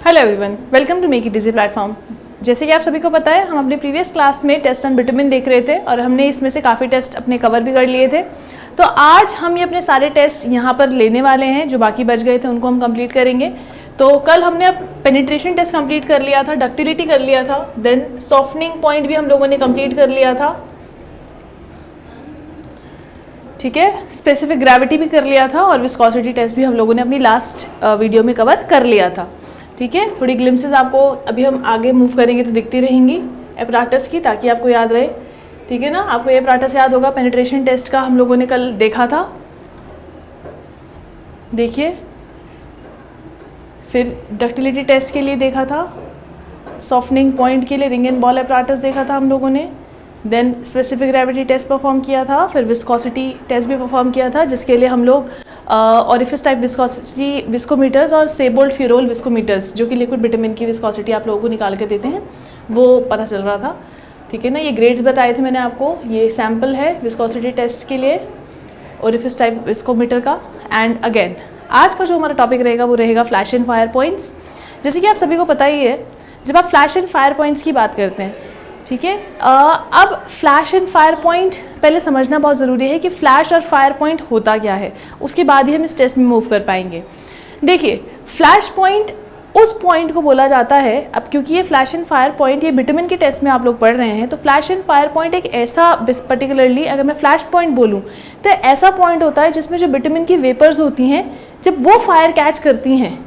Hello everyone, welcome to make it easy platform. जैसे कि आप सभी को पता है, हम अपने प्रीवियस क्लास में टेस्ट ऑन विटामिन देख रहे थे और हमने इसमें से काफ़ी टेस्ट अपने कवर भी कर लिए थे। तो आज हम ये अपने सारे टेस्ट यहाँ पर लेने वाले हैं, जो बाकी बच गए थे उनको हम कंप्लीट करेंगे। तो कल हमने अब पेनिट्रेशन टेस्ट कंप्लीट कर लिया था, डक्टिलिटी कर लिया था, देन सॉफ्टनिंग पॉइंट भी हम लोगों ने कंप्लीट कर लिया था, ठीक है। स्पेसिफिक ग्रेविटी भी कर लिया था और विस्कोसिटी टेस्ट भी हम लोगों ने अपनी लास्ट वीडियो में कवर कर लिया था, ठीक है। थोड़ी ग्लिम्सेस आपको अभी हम आगे मूव करेंगे तो दिखती रहेंगी एपराटस की, ताकि आपको याद रहे, ठीक है ना। आपको ये एपराटस याद होगा, पेनिट्रेशन टेस्ट का हम लोगों ने कल देखा था, देखिए। फिर डक्टिलिटी टेस्ट के लिए देखा था, सॉफ्टनिंग पॉइंट के लिए रिंग एंड बॉल एपराटस देखा था हम लोगों ने, then specific gravity test perform किया था, फिर विस्कोसिटी टेस्ट भी परफॉर्म किया था, जिसके लिए हम लोग ऑरिफिस टाइप विस्कोसिटी विस्कोमीटर्स और सेबोल्ड फ्यूरोल विस्कोमीटर्स, जो कि लिक्विड विटामिन की विस्कोसिटी आप लोगों को निकाल के देते हैं, वो पता चल रहा था, ठीक है ना। ये ग्रेड्स बताए थे मैंने आपको, ये सैम्पल है विस्कोसिटी टेस्ट के लिए ऑरिफिस टाइप विस्कोमीटर का। एंड अगेन आज का जो हमारा टॉपिक रहेगा वो रहेगा फ्लैश एंड फायर पॉइंट्स। जैसे कि आप सभी को पता ही है, जब आप फ्लैश एंड फायर पॉइंट्स की बात करते हैं, ठीक है, अब फ्लैश एंड फायर पॉइंट पहले समझना बहुत ज़रूरी है कि फ्लैश और फायर पॉइंट होता क्या है, उसके बाद ही हम इस टेस्ट में मूव कर पाएंगे। देखिए, फ्लैश पॉइंट उस पॉइंट को बोला जाता है, अब क्योंकि ये फ्लैश एंड फायर पॉइंट ये विटामिन के टेस्ट में आप लोग पढ़ रहे हैं, तो फ्लैश एंड फायर पॉइंट एक ऐसा, पर्टिकुलरली अगर मैं फ्लैश पॉइंट बोलूँ तो ऐसा पॉइंट होता है जिसमें जो विटामिन की वेपर्स होती हैं, जब वो फायर कैच करती हैं,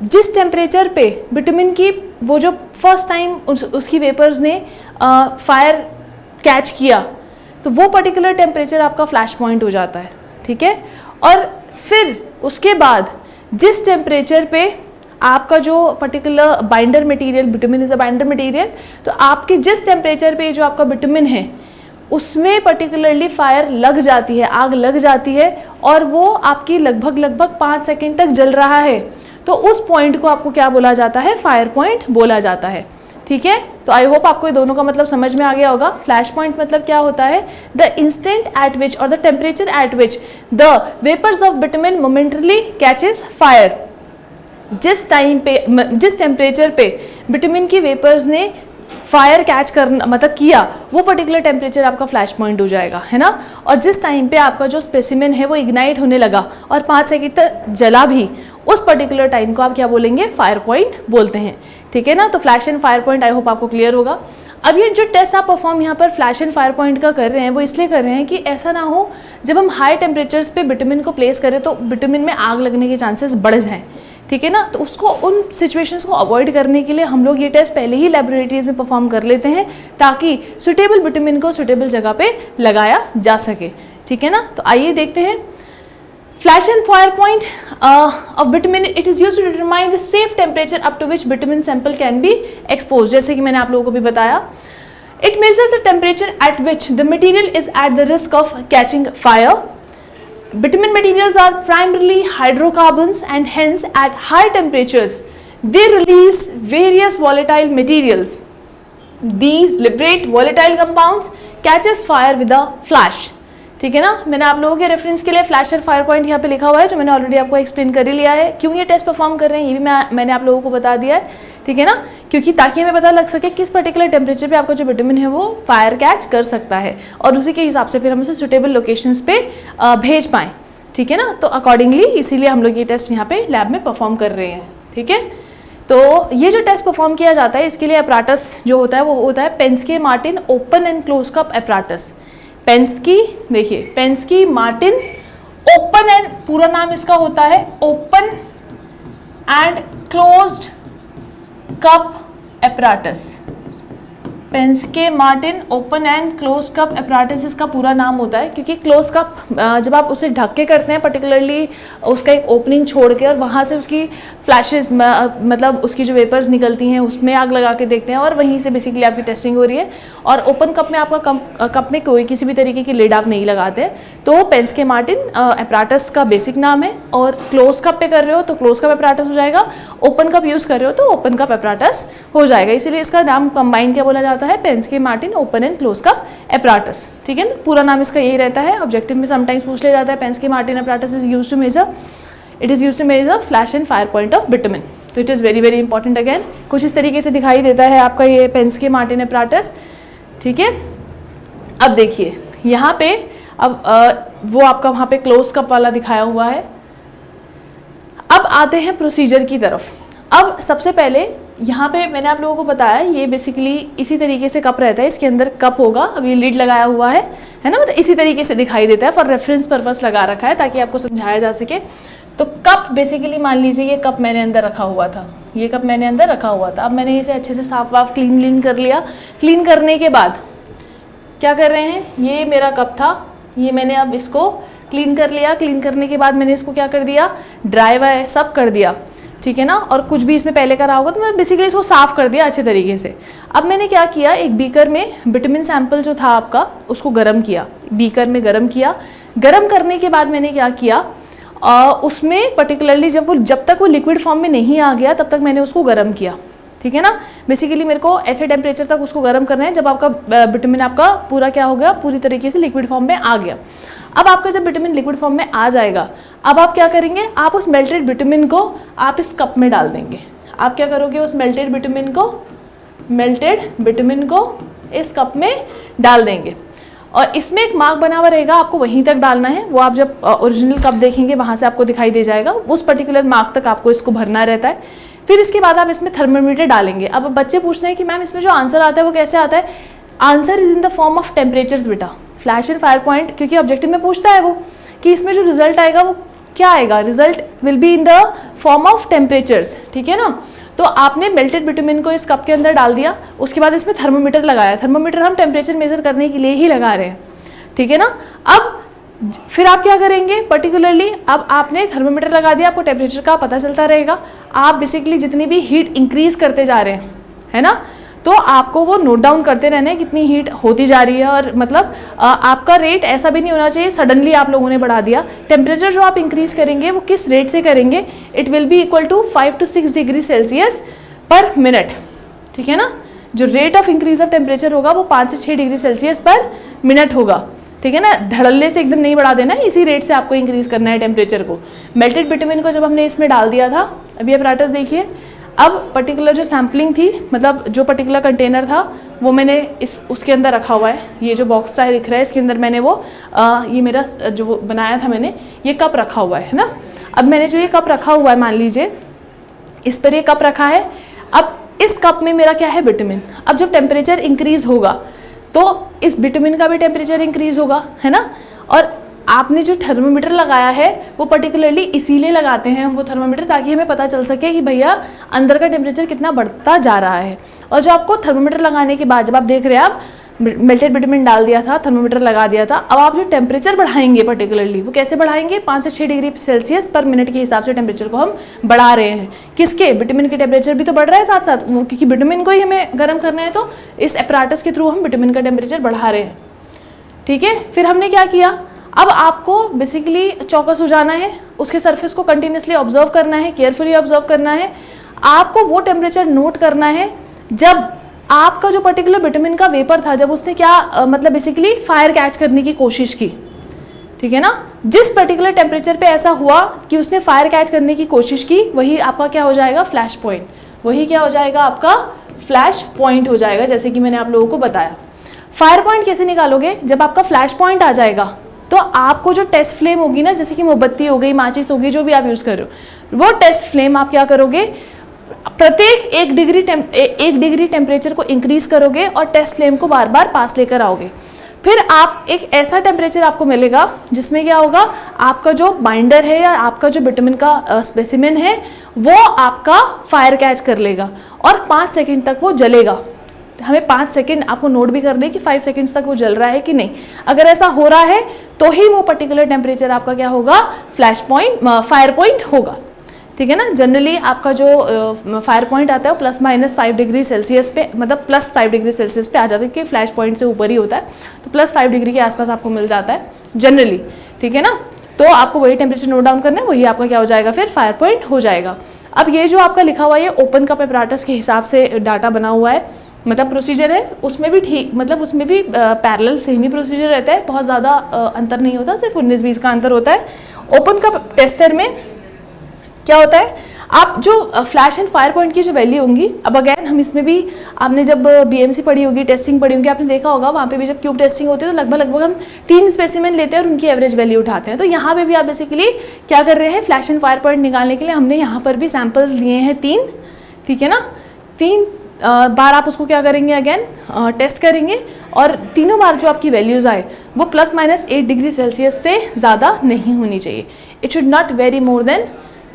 जिस टेम्परेचर पे विटामिन की वो जो फर्स्ट टाइम उसकी वेपर्स ने फायर कैच किया, तो वो पर्टिकुलर टेम्परेचर आपका फ्लैश पॉइंट हो जाता है, ठीक है। और फिर उसके बाद जिस टेम्परेचर पे आपका जो particular binder material, vitamin is a binder material, तो आपके जिस टेम्परेचर पे जो आपका विटामिन है उसमें पर्टिकुलरली फायर लग जाती है, आग लग जाती है, और वो आपकी लगभग 5 सेकेंड तक जल रहा है, तो उस पॉइंट को आपको क्या बोला जाता है? फायर पॉइंट बोला जाता है, ठीक है। तो आई होप आपको ये दोनों का मतलब समझ में आ गया होगा। फ्लैश पॉइंट मतलब क्या होता है? द इंस्टेंट एट विच और the temperature at which the vapours of bitumen momentarily catches fire. जिस टाइम पे, जिस टेम्परेचर पे विटामिन की वेपर्स ने फायर कैच करना मतलब किया, वो पर्टिकुलर टेम्परेचर आपका फ्लैश पॉइंट हो जाएगा, है ना। और जिस टाइम पे आपका जो स्पेसिमेन है वो इग्नाइट होने लगा और 5 सेकेंड तक जला भी, उस पर्टिकुलर टाइम को आप क्या बोलेंगे? फायर पॉइंट बोलते हैं, ठीक है ना। तो flash and fire point I hope आपको क्लियर होगा। अब ये जो टेस्ट आप परफॉर्म यहाँ पर फ्लैश एंड फायर पॉइंट का कर रहे हैं, वो इसलिए कर रहे हैं कि ऐसा ना हो जब हम हाई टेम्परेचर्स पे विटामिन को प्लेस करें तो विटामिन में आग लगने के चांसेस बढ़ जाएं, ठीक है ना। तो उसको, उन सिचुएशंस को अवॉइड करने के लिए हम लोग ये टेस्ट पहले ही लेबोरेटरीज में परफॉर्म कर लेते हैं, ताकि सुटेबल विटामिन को सुटेबल जगह पे लगाया जा सके, ठीक है ना। तो आइए देखते हैं। Flash and fire point of vitamin, it is used to determine the safe temperature up to which vitamin sample can be exposed. जैसे कि मैंने आप लोगों को भी बताया, it measures the temperature at which the material is at the risk of catching fire. Vitamin materials are primarily hydrocarbons and hence at high temperatures they release various volatile materials. These liberate volatile compounds catches fire with a flash. ठीक है ना। मैंने आप लोगों के reference के लिए flash and fire point यहाँ पे लिखा हुआ है, जो मैंने ऑलरेडी आपको एक्सप्लेन कर ही लिया है। क्यों ये टेस्ट परफॉर्म कर रहे हैं ये भी मैंने आप लोगों को बता दिया है, ठीक है ना, क्योंकि ताकि हमें पता लग सके किस पर्टिकुलर टेम्परेचर पे आपका जो विटामिन है वो फायर कैच कर सकता है, और उसी के हिसाब से फिर हम उसे सुटेबल लोकेशंस पे भेज पाएँ, ठीक है ना। तो अकॉर्डिंगली इसीलिए हम लोग ये टेस्ट यहाँ पे लैब में परफॉर्म कर रहे हैं, ठीक है। तो ये जो टेस्ट परफॉर्म किया जाता है, इसके लिए एपराटस जो होता है वो होता है Pensky Martens open and close cup apparatus. Pensky, देखिए पेंस्की मार्टिन ओपन एंड, पूरा नाम इसका होता है open and closed cup apparatus. Pensky Martens open and close cup apparatus इसका पूरा नाम होता है, क्योंकि क्लोज कप जब आप उसे ढक के करते हैं, पर्टिकुलरली उसका एक ओपनिंग छोड़ के, और वहाँ से उसकी फ्लैशेस मतलब उसकी जो वेपर्स निकलती हैं उसमें आग लगा के देखते हैं, और वहीं से बेसिकली आपकी टेस्टिंग हो रही है। और ओपन कप में आपका कप में कोई किसी भी तरीके की लिड आप नहीं लगाते, तो पेंस्के मार्टिन एपराटस का बेसिक नाम है। और क्लोज कप पे कर रहे हो तो क्लोज कप एपराटस हो जाएगा, ओपन कप यूज़ कर रहे हो तो ओपन कप एपराटस हो जाएगा। इसीलिए इसका नाम कंबाइन क्या बोला जाता है? Pensky Martens open and close cup apparatus, ठीक है ना। पूरा नाम इसका यही रहता है। ऑब्जेक्टिव में समटाइम्स पूछ लिया जाता है Pensky Martens apparatus is used to measure, it is used to measure flash and fire point of vitamin, तो it is very very important. Again कुछ इस तरीके से दिखाई देता है आपका ये पेंस्के मार्टिन एपराटस, ठीक है। अब देखिए यहाँ पे अब वो आपका वहाँ पे क्लोज कप वाला दिखाया हुआ है। अब आते हैं प्रोसीजर की तरफ। अब सबसे पहले यहाँ पे मैंने आप लोगों को बताया ये बेसिकली इसी तरीके से कप रहता है, इसके अंदर कप होगा, अब ये लिड लगाया हुआ है ना, मतलब इसी तरीके से दिखाई देता है, फॉर रेफरेंस पर्पस लगा रखा है ताकि आपको समझाया जा सके। तो कप बेसिकली मान लीजिए ये कप मैंने अंदर रखा हुआ था, ये कप मैंने अंदर रखा हुआ था। अब मैंने इसे अच्छे से साफ वाफ क्लीन कर लिया। क्लीन करने के बाद क्या कर रहे हैं, ये मेरा कप था, ये मैंने अब इसको क्लीन कर लिया। क्लीन करने के बाद मैंने इसको क्या कर दिया, ड्राई वाई सब कर दिया, ठीक है ना। और कुछ भी इसमें पहले करा होगा तो मैं बेसिकली इसको साफ़ कर दिया अच्छे तरीके से। अब मैंने क्या किया, एक बीकर में विटामिन सैंपल जो था आपका उसको गर्म किया, बीकर में गर्म किया। गर्म करने के बाद मैंने क्या किया, उसमें पर्टिकुलरली जब तक वो लिक्विड फॉर्म में नहीं आ गया तब तक मैंने उसको गर्म किया, ठीक है ना। बेसिकली मेरे को ऐसे टेम्परेचर तक उसको गर्म करना है जब आपका विटामिन आपका पूरा क्या हो गया, पूरी तरीके से लिक्विड फॉर्म में आ गया। अब आपका जब विटामिन लिक्विड फॉर्म में आ जाएगा, अब आप क्या करेंगे, आप उस मेल्टेड विटामिन को आप इस कप में डाल देंगे। आप क्या करोगे, उस मेल्टेड विटामिन को इस कप में डाल देंगे और इसमें एक मार्क बना हुआ रहेगा, आपको वहीं तक डालना है। वो आप जब ओरिजिनल कप देखेंगे वहाँ से आपको दिखाई दे जाएगा, उस पर्टिकुलर मार्क तक आपको इसको भरना रहता है। फिर इसके बाद आप इसमें थर्मामीटर डालेंगे। अब बच्चे पूछते हैं कि मैम इसमें जो आंसर आता है वो कैसे आता है। Answer is in the form of temperatures बेटा, फ्लैश एंड फायर पॉइंट, क्योंकि ऑब्जेक्टिव में पूछता है वो कि इसमें जो रिजल्ट आएगा वो क्या आएगा, result will be in the form of temperatures, ठीक है ना। तो आपने मेल्टेड विटामिन को इस कप के अंदर डाल दिया, उसके बाद इसमें थर्मोमीटर लगाया। थर्मोमीटर हम टेम्परेचर मेजर करने के लिए ही लगा रहे हैं, ठीक है ना। अब फिर आप क्या करेंगे, पर्टिकुलरली अब आपने थर्मोमीटर लगा दिया, आपको टेम्परेचर का पता चलता रहेगा। आप बेसिकली जितनी भी हीट इंक्रीज करते जा रहे हैं, है ना, तो आपको वो नोट डाउन करते रहना है कितनी हीट होती जा रही है। और मतलब आपका रेट ऐसा भी नहीं होना चाहिए सडनली आप लोगों ने बढ़ा दिया। टेम्परेचर जो आप इंक्रीज करेंगे वो किस रेट से करेंगे, it will be equal to 5 to 6 degree Celsius per minute, ठीक है ना। जो rate of increase of temperature होगा वो 5 से 6 डिग्री सेल्सियस पर मिनट होगा, ठीक है ना। धड़ल्ले से एकदम नहीं बढ़ा देना है, इसी रेट से आपको इंक्रीज करना है टेम्परेचर को। मेल्टेड विटामिन को जब हमने इसमें डाल दिया था, अभी apparatus देखिए, अब पर्टिकुलर जो सैम्पलिंग थी, मतलब जो पर्टिकुलर कंटेनर था वो मैंने उसके अंदर रखा हुआ है। ये जो बॉक्स सा दिख रहा है इसके अंदर मैंने वो ये मेरा जो बनाया था मैंने ये कप रखा हुआ है ना। अब मैंने जो ये कप रखा हुआ है, मान लीजिए इस पर ये कप रखा है। अब इस कप में मेरा क्या है, विटामिन। अब जब टेम्परेचर इंक्रीज होगा तो इस विटामिन का भी टेम्परेचर इंक्रीज होगा, है ना। और आपने जो थर्मोमीटर लगाया है वो पर्टिकुलरली इसीलिए लगाते हैं हम वो थर्मोमीटर, ताकि हमें पता चल सके कि भैया अंदर का टेम्परेचर कितना बढ़ता जा रहा है। और जो आपको थर्मोमीटर लगाने के बाद जब आप देख रहे हैं, आप मेल्टेड विटामिन डाल दिया था, थर्मोमीटर लगा दिया था, अब आप जो टेम्परेचर बढ़ाएंगे पर्टिकुलरली वो कैसे बढ़ाएंगे, 5 से 6 डिग्री सेल्सियस पर मिनट के हिसाब से टेम्परेचर को हम बढ़ा रहे हैं। किसके, विटामिन के टेम्परेचर भी तो बढ़ रहा है साथ साथ, वो क्योंकि विटामिन को ही हमें गर्म करना है, तो इस apparatus के थ्रू हम विटामिन का टेम्परेचर बढ़ा रहे हैं, ठीक है। फिर हमने क्या किया, अब आपको बेसिकली चौकस हो जाना है, उसके सरफेस को कंटिन्यूसली ऑब्जर्व करना है, केयरफुली ऑब्जर्व करना है। आपको वो टेम्परेचर नोट करना है जब आपका जो पर्टिकुलर विटामिन का वेपर था, जब उसने क्या मतलब बेसिकली फायर कैच करने की कोशिश की, ठीक है ना। जिस पर्टिकुलर टेम्परेचर पे ऐसा हुआ कि उसने फायर कैच करने की कोशिश की, वही आपका क्या हो जाएगा, फ्लैश पॉइंट। वही क्या हो जाएगा, आपका फ्लैश पॉइंट हो जाएगा, जैसे कि मैंने आप लोगों को बताया। फायर पॉइंट कैसे निकालोगे, जब आपका फ्लैश पॉइंट आ जाएगा तो आपको जो टेस्ट फ्लेम होगी ना, जैसे कि मोमबत्ती हो गई, माचिस होगी, जो भी आप यूज़ कर रहे हो, वो टेस्ट फ्लेम आप क्या करोगे, प्रत्येक 1 डिग्री टेम्परेचर को इंक्रीज करोगे और टेस्ट फ्लेम को बार बार पास लेकर आओगे। फिर आप एक ऐसा टेम्परेचर आपको मिलेगा जिसमें क्या होगा, आपका जो बाइंडर है या आपका जो विटामिन का स्पेसिमेन है वो आपका फायर कैच कर लेगा और 5 सेकेंड तक वो जलेगा। हमें 5 सेकेंड आपको नोट भी करने कि 5 सेकेंड्स तक वो जल रहा है कि नहीं। अगर ऐसा हो रहा है तो ही वो पर्टिकुलर टेम्परेचर आपका क्या होगा, फ्लैश पॉइंट, फायर पॉइंट होगा, ठीक है ना। जनरली आपका जो फायर पॉइंट आता है वो ±5 डिग्री सेल्सियस पे, मतलब +5 डिग्री सेल्सियस पे आ जाता है, क्योंकि फ्लैश पॉइंट से ऊपर ही होता है, तो +5 डिग्री के आसपास आपको मिल जाता है जनरली, ठीक है ना। तो आपको वही टेम्परेचर नोट डाउन करना है, वही आपका क्या हो जाएगा, फिर फायर पॉइंट हो जाएगा। अब ये जो आपका लिखा हुआ है, ये ओपन कप apparatus के हिसाब से डाटा बना हुआ है, मतलब प्रोसीजर है, उसमें भी ठीक, मतलब उसमें भी पैरेलल सेम ही प्रोसीजर रहता है, बहुत ज़्यादा अंतर नहीं होता, सिर्फ 19-20 का अंतर होता है। ओपन कप टेस्टर में क्या होता है, आप जो फ्लैश एंड फायर पॉइंट की जो वैल्यू होंगी, अब अगेन हम इसमें भी, आपने जब बीएमसी पढ़ी होगी, टेस्टिंग पढ़ी होगी, आपने देखा होगा वहाँ पे भी जब क्यूब टेस्टिंग होती है तो लगभग हम 3 स्पेसिमेन लेते हैं और उनकी एवरेज वैल्यू उठाते हैं। तो यहाँ पे भी आप बेसिकली क्या कर रहे हैं, फ्लैश एंड फायर पॉइंट निकालने के लिए हमने यहाँ पर भी सैम्पल्स लिए हैं 3, ठीक है ना। 3 बार आप उसको क्या करेंगे, अगेन टेस्ट करेंगे और तीनों बार जो आपकी वैल्यूज़ आए वो ±8 डिग्री सेल्सियस से ज़्यादा नहीं होनी चाहिए। It should not very more than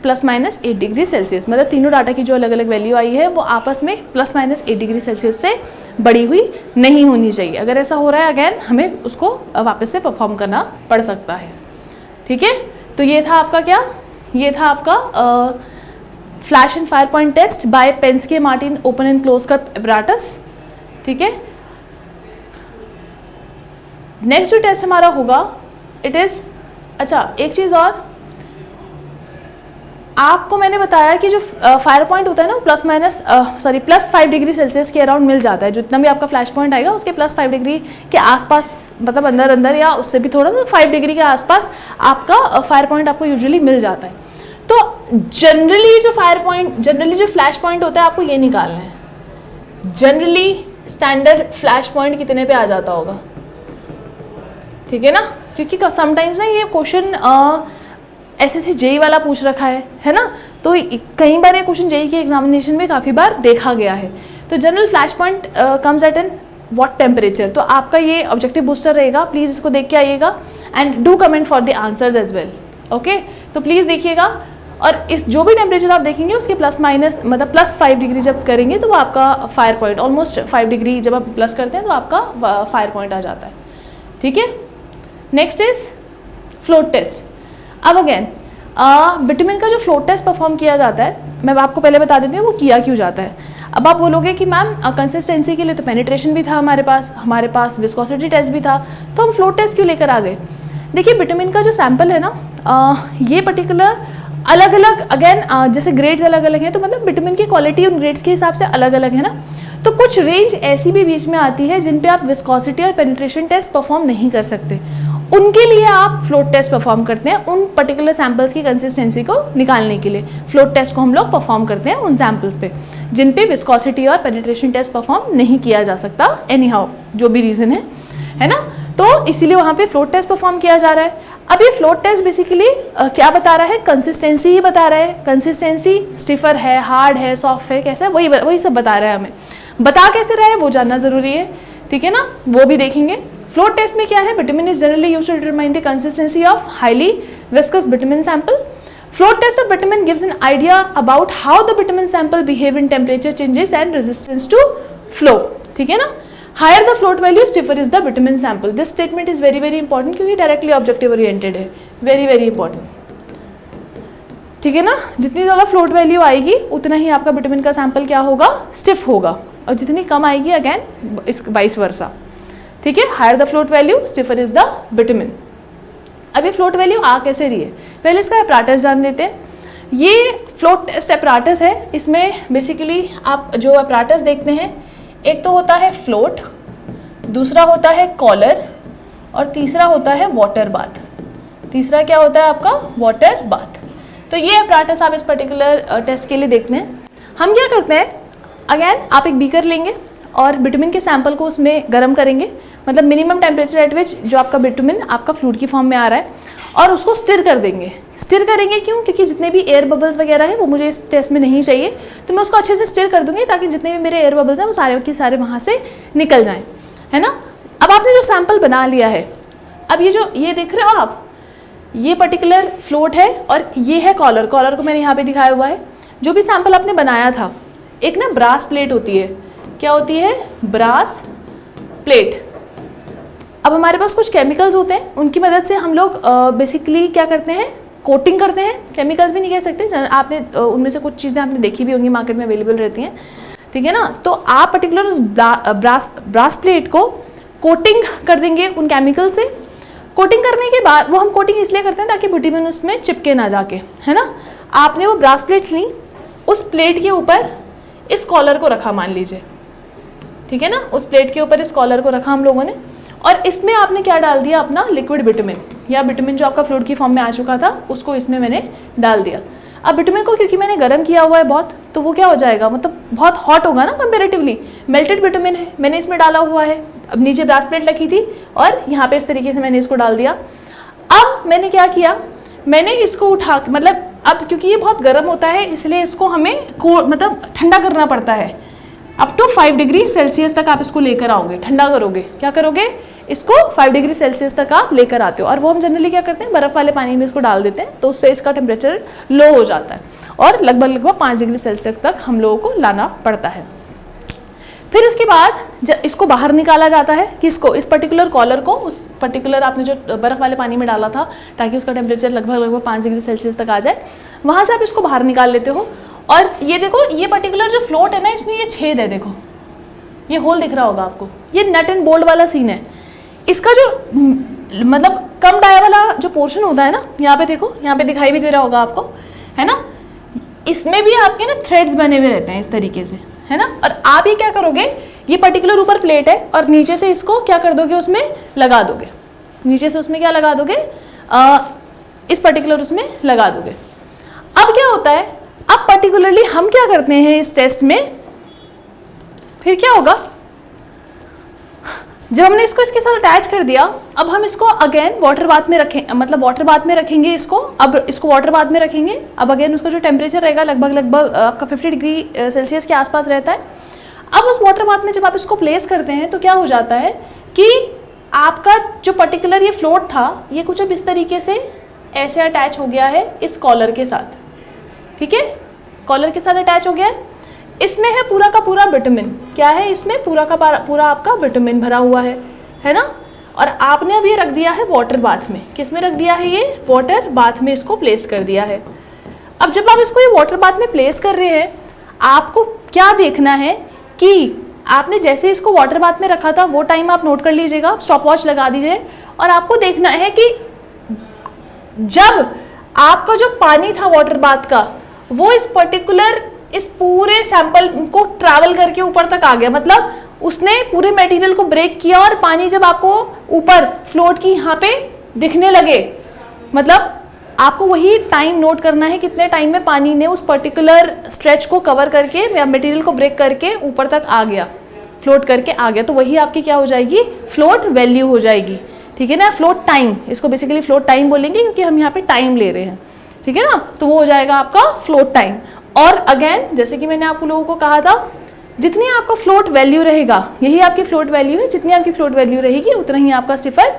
±8 degree Celsius, मतलब तीनों डाटा की जो अलग अलग वैल्यू आई है वो आपस में ±8 डिग्री सेल्सियस से बड़ी हुई नहीं होनी चाहिए। अगर ऐसा हो रहा है अगेन हमें उसको वापस से परफॉर्म करना पड़ सकता है, ठीक है। तो ये था आपका क्या, ये था आपका flash and fire point test by Pensky Martens open and close cup apparatus, ठीक है। नेक्स्ट जो टेस्ट हमारा होगा इट इज़, अच्छा एक चीज़ और, आपको मैंने बताया कि जो फायर पॉइंट होता है ना +5 डिग्री सेल्सियस के अराउंड मिल जाता है। जितना भी आपका फ्लैश पॉइंट आएगा उसके +5 डिग्री के आसपास, मतलब अंदर अंदर या उससे भी थोड़ा 5 डिग्री के आसपास आपका फायर पॉइंट आपको यूजुअली मिल जाता है। तो जनरली जो फ्लैश पॉइंट होता है आपको ये निकालना है, जनरली स्टैंडर्ड फ्लैश पॉइंट कितने पे आ जाता होगा, ठीक है ना। क्योंकि समटाइम्स ना ये क्वेश्चन SSC JEE वाला पूछ रखा है ना, तो कई बार ये क्वेश्चन JEE के एग्जामिनेशन में काफ़ी बार देखा गया है। तो general flash point comes at an what temperature, तो आपका ये ऑब्जेक्टिव बूस्टर रहेगा, प्लीज़ इसको देख के आइएगा and do comment for the answers as well, okay. तो प्लीज़ देखिएगा और इस जो भी टेम्परेचर आप देखेंगे उसके +5 डिग्री जब करेंगे तो वो आपका फायर पॉइंट, ऑलमोस्ट 5 डिग्री जब आप प्लस करते हैं तो आपका फायर पॉइंट आ जाता है, ठीक है। Next is float test. अब अगेन बिटुमिन का जो फ्लोट टेस्ट परफॉर्म किया जाता है, मैं आपको पहले बता देती हूँ वो किया क्यों जाता है। अब आप बोलोगे कि मैम कंसिस्टेंसी के लिए तो पेनिट्रेशन भी था हमारे पास विस्कोसिटी टेस्ट भी था, तो हम फ्लोट टेस्ट क्यों लेकर आ गए। देखिए बिटुमिन का जो सैंपल है ना, ये पर्टिकुलर अलग अलग अगेन जैसे ग्रेड्स अलग अलग हैं, तो मतलब बिटुमिन की क्वालिटी उन ग्रेड्स के हिसाब से अलग अलग है ना। तो कुछ रेंज ऐसी भी बीच में आती है जिन पे आप विस्कोसिटी और पेनिट्रेशन टेस्ट परफॉर्म नहीं कर सकते, उनके लिए आप फ्लोट टेस्ट परफॉर्म करते हैं। उन पर्टिकुलर सैंपल्स की कंसिस्टेंसी को निकालने के लिए फ्लोट टेस्ट को हम लोग परफॉर्म करते हैं उन सैंपल्स पे जिन पे विस्कोसिटी और पेनिट्रेशन टेस्ट परफॉर्म नहीं किया जा सकता, एनी हाउ जो भी रीज़न है ना। तो इसीलिए वहाँ पे फ्लोट टेस्ट परफॉर्म किया जा रहा है। अब ये फ्लोट टेस्ट बेसिकली क्या बता रहा है, कंसिस्टेंसी ही बता रहा है। कंसिस्टेंसी स्टिफर है, हार्ड है, सॉफ्ट है, कैसा है, वही सब बता रहा है हमें। बता कैसे रहा है वो जानना ज़रूरी है, ठीक है ना, वो भी देखेंगे। फ्लोट टेस्ट में क्या है, bitumen is generally used to determine the consistency of highly viscous bitumen sample. Float test of bitumen gives an idea about how the bitumen sample behave in temperature changes and resistance to flow, ठीक है ना। Higher the float value, stiffer is the bitumen sample. This statement is very very important क्योंकि directly objective oriented है, very very important, ठीक है ना। जितनी ज़्यादा फ्लोट वैल्यू आएगी उतना ही आपका बिटुमिन का सैंपल क्या होगा, स्टिफ होगा, और जितनी कम आएगी अगेन इस वाइस वर्सा, ठीक है। Higher the float value, stiffer is the bitumen. अब ये फ्लोट वैल्यू आ कैसे रही है, पहले इसका एपैरेटस जान लेते हैं। ये फ्लोट टेस्ट एपैरेटस है, इसमें बेसिकली आप जो एपैरेटस देखते हैं, एक तो होता है फ्लोट, दूसरा होता है कॉलर और तीसरा होता है वाटर बाथ। तीसरा क्या होता है आपका, वाटर बाथ। तो ये एपैरेटस आप इस पर्टिकुलर टेस्ट के लिए देखते हैं। हम क्या करते हैं, अगेन आप एक बीकर लेंगे और बिटुमिन के सैंपल को उसमें गर्म करेंगे, मतलब मिनिमम टेम्परेचर एट विच जो आपका बिटुमिन आपका फ्लूइड की फॉर्म में आ रहा है, और उसको स्टिर कर देंगे। स्टिर करेंगे क्यों, क्योंकि जितने भी एयर बबल्स वगैरह हैं वो मुझे इस टेस्ट में नहीं चाहिए, तो मैं उसको अच्छे से स्टिर कर दूंगी ताकि जितने भी मेरे एयर बबल्स हैं वो सारे के सारे वहाँ से निकल जाएँ, है ना। अब आपने जो सैंपल बना लिया है, अब ये देख रहे हो आप, ये पर्टिकुलर फ्लोट है और ये है कॉलर। कॉलर को मैंने यहाँ पे दिखाया हुआ है। जो भी सैंपल आपने बनाया था, एक ना ब्रास प्लेट होती है, क्या होती है, ब्रास प्लेट। अब हमारे पास कुछ केमिकल्स होते हैं, उनकी मदद से हम लोग बेसिकली क्या करते हैं, कोटिंग करते हैं। केमिकल्स भी नहीं कह सकते, आपने उनमें से कुछ चीज़ें आपने देखी भी होंगी, मार्केट में अवेलेबल रहती हैं, ठीक है ना। तो आप पर्टिकुलर उस ब्रास प्लेट को कोटिंग कर देंगे उन केमिकल से। कोटिंग करने के बाद, वो हम कोटिंग इसलिए करते हैं ताकि बिटुमिन उसमें चिपके ना जाके, है ना। आपने वो ब्रास प्लेट्स ली, उस प्लेट के ऊपर इस कॉलर को रखा, मान लीजिए, ठीक है ना। उस प्लेट के ऊपर इस कॉलर को रखा हम लोगों ने, और इसमें आपने क्या डाल दिया, अपना लिक्विड बिटुमिन, या बिटुमिन जो आपका फ्लूइड की फॉर्म में आ चुका था उसको इसमें मैंने डाल दिया। अब बिटुमिन को क्योंकि मैंने गर्म किया हुआ है बहुत, तो वो क्या हो जाएगा, मतलब बहुत हॉट होगा ना कंपेरेटिवली। मेल्टेड बिटुमिन है, मैंने इसमें डाला हुआ है। अब नीचे ब्रास प्लेट रखी थी और यहाँ पे इस तरीके से मैंने इसको डाल दिया। अब मैंने क्या किया, मैंने इसको उठा, मतलब अब क्योंकि ये बहुत गर्म होता है इसलिए इसको हमें मतलब ठंडा करना पड़ता है। अप टू 5 डिग्री सेल्सियस तक आप इसको लेकर आओगे, ठंडा करोगे। क्या करोगे, इसको 5 डिग्री सेल्सियस तक आप लेकर आते हो। और वो हम जनरली क्या करते हैं, बर्फ़ वाले पानी में इसको डाल देते हैं, तो उससे इसका टेम्परेचर लो हो जाता है और लगभग 5 डिग्री सेल्सियस तक हम लोगों को लाना पड़ता है। फिर इसके बाद जब इसको बाहर निकाला जाता है, किसको, इस पर्टिकुलर कॉलर को, उस पर्टिकुलर आपने जो बर्फ़ वाले पानी में डाला था ताकि उसका टेम्परेचर लगभग 5 डिग्री सेल्सियस तक आ जाए, वहाँ से आप इसको बाहर निकाल लेते हो। और ये देखो, ये पर्टिकुलर जो फ्लोट है ना, इसमें ये छेद है, देखो ये होल दिख रहा होगा आपको, ये नट एंड बोल्ट वाला सीन है। इसका जो मतलब कम डाया वाला जो पोर्शन होता है ना, यहाँ पे देखो, यहाँ पे दिखाई भी दे रहा होगा आपको, है ना, इसमें भी आपके ना थ्रेड्स बने हुए रहते हैं इस तरीके से, है ना। और आप ये क्या करोगे, ये पर्टिकुलर ऊपर प्लेट है और नीचे से इसको क्या कर दोगे, उसमें लगा दोगे, नीचे से उसमें क्या लगा दोगे, इस पर्टिकुलर उसमें लगा दोगे। अब क्या होता है, अब पर्टिकुलरली हम क्या करते हैं इस टेस्ट में, फिर क्या होगा, जब हमने इसको इसके साथ अटैच कर दिया, अब हम इसको अगेन वाटर बाथ में रखें, मतलब वाटर बाथ में रखेंगे इसको। अब इसको वाटर बाथ में रखेंगे, अब अगेन उसका जो टेम्परेचर रहेगा लगभग आपका 50 डिग्री सेल्सियस के आसपास रहता है। अब उस वाटर बाथ में जब आप इसको प्लेस करते हैं तो क्या हो जाता है कि आपका जो पर्टिकुलर ये फ्लोट था, ये कुछ अब इस तरीके से ऐसे अटैच हो गया है इस कॉलर के साथ, ठीक है, कॉलर के साथ अटैच हो गया है। इसमें है पूरा का पूरा विटामिन, क्या है इसमें, पूरा का पूरा आपका विटामिन भरा हुआ है ना। और आपने अब ये रख दिया है वाटर बाथ में, किस में रख दिया है, ये वाटर बाथ में इसको प्लेस कर दिया है। अब जब आप इसको ये वाटर बाथ में प्लेस कर रहे हैं, आपको क्या देखना है कि आपने जैसे इसको वाटर बाथ में रखा था वो टाइम आप नोट कर लीजिएगा, स्टॉप वॉच लगा दीजिए। और आपको देखना है कि जब आपका जो पानी था वाटर बाथ का, वो इस पर्टिकुलर इस पूरे सैंपल को ट्रैवल करके ऊपर तक आ गया, मतलब उसने पूरे मटेरियल को ब्रेक किया और पानी जब आपको ऊपर फ्लोट की यहाँ पे दिखने लगे, मतलब आपको वही टाइम नोट करना है, कितने टाइम में पानी ने उस पर्टिकुलर स्ट्रेच को कवर करके या मटेरियल को ब्रेक करके ऊपर तक आ गया, फ्लोट करके आ गया। तो वही आपकी क्या हो जाएगी, फ्लोट वैल्यू हो जाएगी, ठीक है ना, फ्लोट टाइम, इसको बेसिकली फ्लोट टाइम बोलेंगे क्योंकि हम यहाँ पे टाइम ले रहे हैं, ठीक है ना। तो वो हो जाएगा आपका फ्लोट टाइम। और अगेन जैसे कि मैंने आप लोगों को कहा था, जितनी आपका फ्लोट वैल्यू रहेगा, यही आपकी फ्लोट वैल्यू है, जितनी आपकी फ्लोट वैल्यू रहेगी उतना ही आपका स्टिफर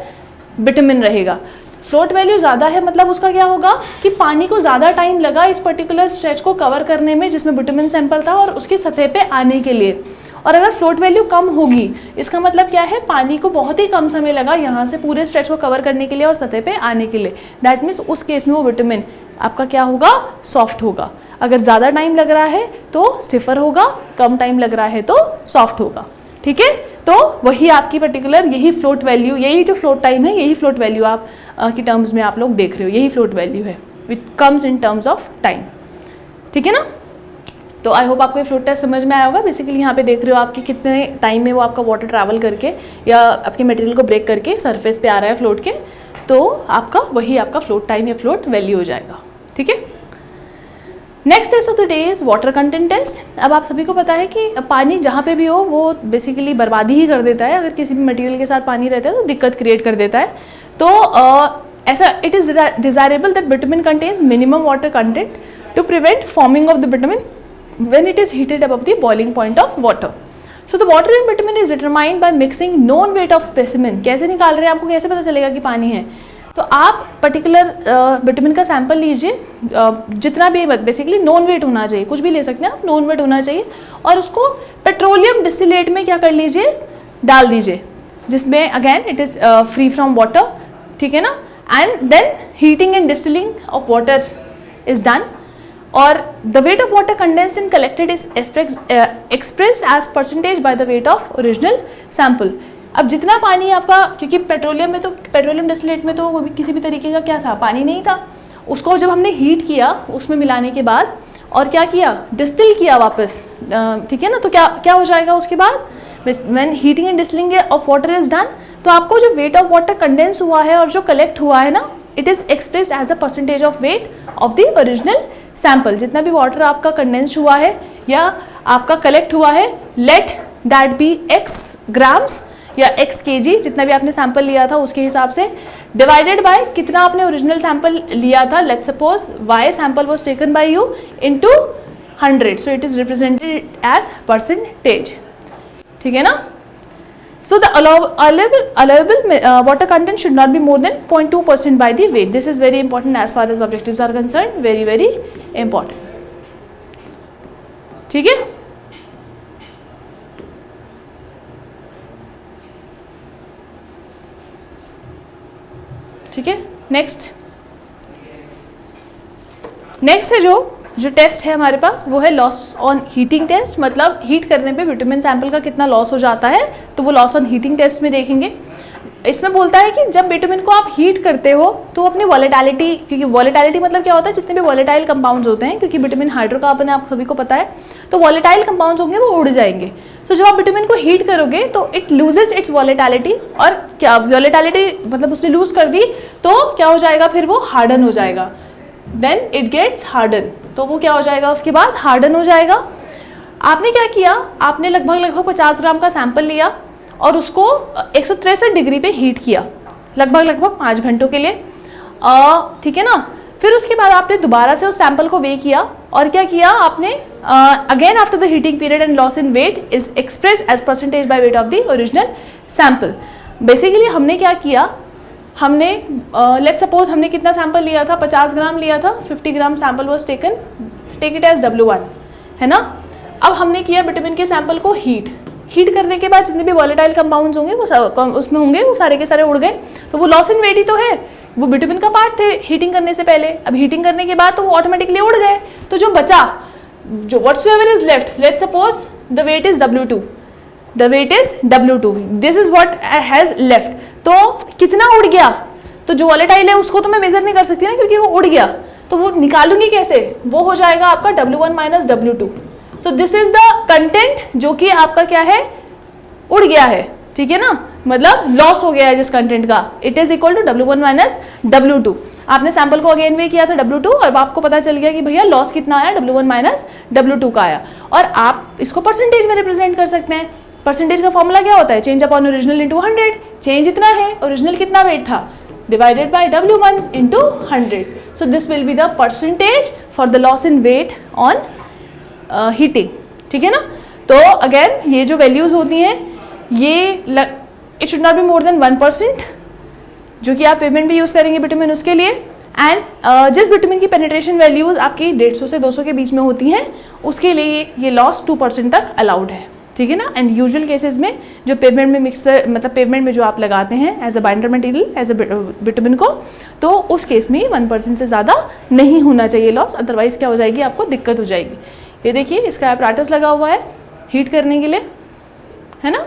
विटामिन रहेगा। फ्लोट वैल्यू ज़्यादा है मतलब उसका क्या होगा कि पानी को ज़्यादा टाइम लगा इस पर्टिकुलर स्ट्रेच को कवर करने में जिसमें विटामिन सैंपल था और उसकी सतह पे आने के लिए। और अगर फ्लोट वैल्यू कम होगी, इसका मतलब क्या है, पानी को बहुत ही कम समय लगा यहाँ से पूरे स्ट्रेच को कवर करने के लिए और सतह पे आने के लिए। दैट मीन्स उस केस में वो विटामिन आपका क्या होगा, सॉफ्ट होगा। अगर ज़्यादा टाइम लग रहा है तो स्टिफर होगा, कम टाइम लग रहा है तो सॉफ्ट होगा, ठीक है। तो वही आपकी पर्टिकुलर यही फ्लोट वैल्यू, यही जो फ्लोट टाइम है, यही फ्लोट वैल्यू आप की टर्म्स में आप लोग देख रहे हो, यही फ्लोट वैल्यू है which comes in terms of time, ठीक है ना। तो आई होप आपको ये फ्लोट टेस्ट समझ में आया होगा। बेसिकली यहाँ पे देख रहे हो आपकी कितने टाइम में वो आपका वाटर ट्रैवल करके या आपके मटेरियल को ब्रेक करके सरफेस पे आ रहा है फ्लोट के, तो आपका वही आपका फ्लोट टाइम या फ्लोट वैल्यू हो जाएगा, ठीक है। Next test of the day is water content test. अब आप सभी को पता है कि पानी जहाँ पे भी हो वो बेसिकली बर्बादी ही कर देता है, अगर किसी भी मटेरियल के साथ पानी रहता है तो दिक्कत क्रिएट कर देता है। तो ऐसा it is desirable that bitumen contains minimum water content to prevent forming of the bitumen when it is heated above the boiling point of water. So the water in vitamin is determined by mixing known weight of specimen. कैसे निकाल रहे हैं, आपको कैसे पता चलेगा कि पानी है, तो आप पर्टिकुलर विटामिन का सैंपल लीजिए, जितना भी बेसिकली नॉन वेट होना चाहिए, कुछ भी ले सकते हैं आप, नॉन वेट होना चाहिए, और उसको पेट्रोलियम डिस्टिलेट में क्या कर लीजिए, डाल दीजिए, जिसमें again it is free from water, ठीक है ना। And then heating and distilling of water is done, और the weight of water condensed and collected is expressed as percentage by the weight of original sample. अब जितना पानी आपका, क्योंकि petroleum में तो, पेट्रोलियम डिस्टिलेट में तो किसी भी तरीके का क्या था, पानी नहीं था, उसको जब हमने हीट किया उसमें मिलाने के बाद और क्या किया, डिस्टिल किया वापस, ठीक है ना। तो क्या हो जाएगा उसके बाद, when heating and distilling of water is done, तो आपको जो weight of water condense हुआ है और जो कलेक्ट हुआ है ना, it is expressed as a percentage of weight of the original sample, जितना भी वाटर आपका कंडेंस हुआ है या आपका कलेक्ट हुआ है, let that be x grams या x kg, जितना भी आपने सैंपल लिया था उसके हिसाब से, डिवाइडेड बाय कितना आपने ओरिजिनल सैंपल लिया था, let's suppose y sample was taken by you into 100, so it is represented as percentage, ठीक है ना। So the allowable water content should not be more than 0.2% by the weight. This is very important as far as objectives are concerned. Very important. ठीक है? ठीक है? Next है जो test है हमारे पास वो है लॉस ऑन हीटिंग टेस्ट, मतलब हीट करने पे विटामिन सैंपल का कितना लॉस हो जाता है, तो वो लॉस ऑन हीटिंग टेस्ट में देखेंगे। इसमें बोलता है कि जब विटामिन को आप हीट करते हो तो अपनी वॉलेटिलिटी, क्योंकि वॉलेटिलिटी मतलब क्या होता है, जितने भी वॉलेटाइल कंपाउंड्स होते हैं, क्योंकि विटामिन हाइड्रोकार्बन है, आप सभी को पता है, तो वॉलेटाइल कंपाउंड्स होंगे वो उड़ जाएंगे। तो जब आप विटामिन को हीट करोगे तो इट लूजेस इट्स वॉलेटिलिटी, और क्या वॉलेटिलिटी मतलब उसने लूज कर दी तो क्या हो जाएगा, फिर वो हार्डन हो जाएगा, देन इट गेट्स हार्डन, तो वो क्या हो जाएगा उसके बाद हार्डन हो जाएगा। आपने क्या किया, आपने लगभग 50 ग्राम का सैंपल लिया और उसको 163 डिग्री पे हीट किया लगभग 5 घंटों के लिए, ठीक है ना। फिर उसके बाद आपने दोबारा से उस सैंपल को वे किया और क्या किया आपने, again after the heating period and loss in weight is expressed as percentage by weight of the original sample. Basically हमने क्या किया, हमने लेट्स सपोज हमने कितना सैंपल लिया था, 50 ग्राम लिया था, 50 gram sample was taken, take it as W1, है ना। अब हमने किया विटामिन के सैंपल को हीट करने के बाद जितने भी वॉलेटाइल कंपाउंड्स होंगे वो उसमें होंगे, वो सारे के सारे उड़ गए, तो वो लॉस इन वेट ही तो है, वो विटामिन का पार्ट थे हीटिंग करने से पहले। अब हीटिंग करने के बाद तो वो ऑटोमेटिकली उड़ गए, तो जो बचा, जो whatsoever is left, let's suppose the weight is W2, this is what has left, तो कितना उड़ गया, तो जो वॉलेटाइल है उसको तो मैं मेजर नहीं कर सकती ना, क्योंकि वो उड़ गया, तो वो निकालूंगी कैसे, वो हो जाएगा आपका W1 minus W2। So this is the content जो कि आपका क्या है, उड़ गया है, ठीक है ना, मतलब लॉस हो गया है जिस कंटेंट का, it is equal to W1 minus W2। आपने सैंपल को अगेन वे किया था W2 और आपको पता चल गया कि भैया लॉस कितना आया, W1 माइनस W2 का आया, और आप इसको परसेंटेज में रिप्रेजेंट कर सकते हैं। परसेंटेज का फॉर्मूला क्या होता है, change upon original into 100, change इतना है, ओरिजिनल कितना वेट था, divided by W1 into 100, so this will be the percentage for the loss in weight on heating, ठीक है ना। तो अगेन ये जो वैल्यूज होती हैं ये it should not be more than 1%, जो कि आप पेमेंट भी यूज करेंगे विटामिन उसके लिए, एंड जिस विटामिन की पेनिट्रेशन वैल्यूज आपकी 150 से 200 के बीच में होती हैं उसके लिए ये लॉस 2% तक अलाउड है, ठीक है ना। एंड यूजुअल केसेस में जो पेवमेंट में मिक्सर, मतलब पेवमेंट में जो आप लगाते हैं as a binder material as a bitumen को, तो उस केस में 1% से ज़्यादा नहीं होना चाहिए लॉस, अदरवाइज क्या हो जाएगी, आपको दिक्कत हो जाएगी। ये देखिए इसका एपराटस लगा हुआ है हीट करने के लिए, है ना।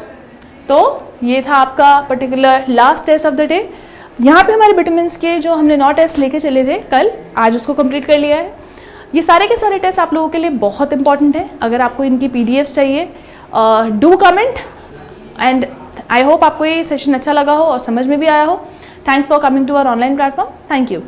तो ये था आपका particular last test of the day. यहाँ पे हमारे विटामिन के जो हमने 9 टेस्ट लेके चले थे कल, आज उसको कंप्लीट कर लिया है। ये सारे के सारे टेस्ट आप लोगों के लिए बहुत इंपॉर्टेंट है। अगर आपको इनकी PDFs चाहिए, do comment, and I hope आपको ये सेशन अच्छा लगा हो और समझ में भी आया हो। Thanks for coming to our online platform. Thank you.